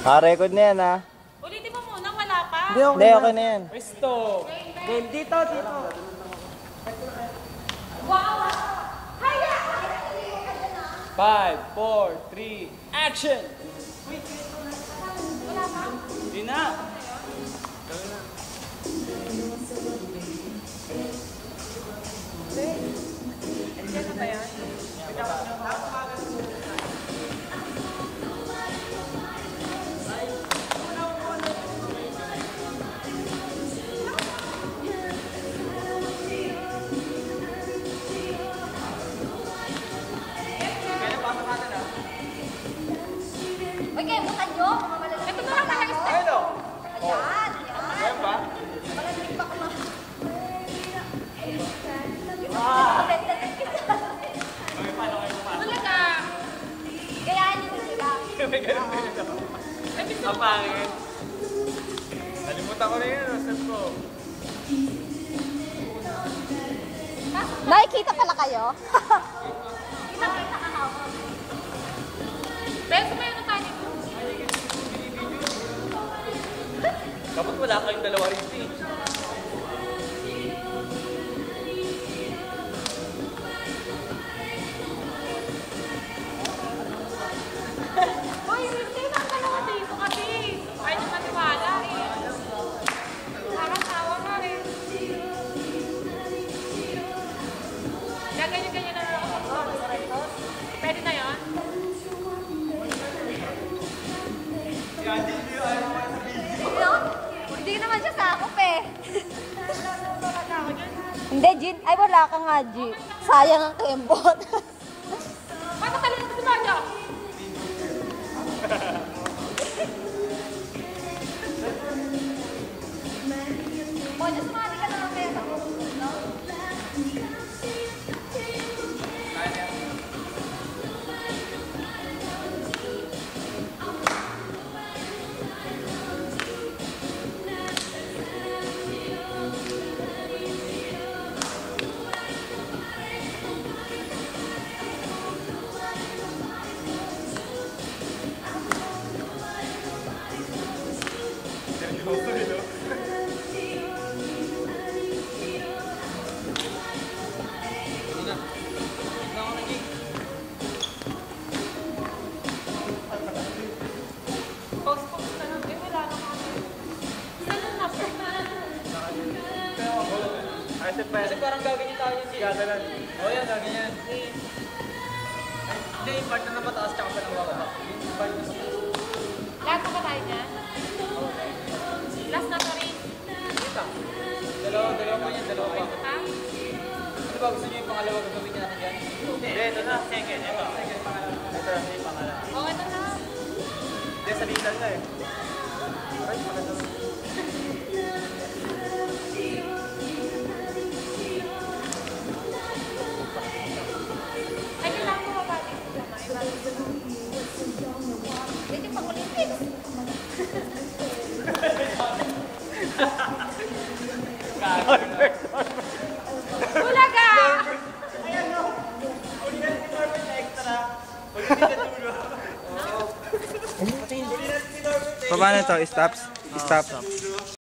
Record na yan, ha? Ulitin mo muna, wala pa. Hindi, okay na yan. Pwesto. Game, dito. Wow! Haya! 5, 4, 3, action! Wala pa. Hindi na. Andiyan na ba yan? Okay, bukan nyo. Mga malalaki. Ito na lang talaga step. Ano? Ayan, Ayan ba? Malalaki pa ko na. Talaga. Gayahin nyo sila. May ganun din ito. Ang pangit. Nalimutan ko na yun. Step ko. Nakikita pala kayo? Kita ka ako. Pero sumayo na tayo dito. Dapat wala kayong dalawa rin eh. Hoy, Rizky, ang dalawa dito kasi. Ay, na maniwala eh. Nakakasawa ka rin. Ganyan-ganyan na lang ako. Pwede na yun? No? Hindi naman siya sakop eh. Hindi, Jin. Ay, wala ka nga, G. Sayang ang kembot. Paano talino si Maja? O, just sumali ka na lang kaya sa no? Post-post na lang. Eh, wala na kami. Saan ang number? Ay, step pa yan. Kasi parang gaganyan tayo yun. Gaganan. Oo yan, gaganyan. Hindi, yung part na mataas tsaka pa ng bababa. Yung part na Lahat na ba tayo niyan? Last na to rin. Isa. Dalawa pa yan, dalawa pa. Ha? Ano ba gusto niyo yung pangalawa gagawin niya natin yan? Hindi, ito na. Second, ito. Second, pangalawa. Ito na yung pangalawa. Oo, ito na. Hindi, sa litan na eh. Ay, maganda. Ay, kailangan ko ba dito? Hindi pang Olympics. Bulaga! Paano ito? Stops? Stop.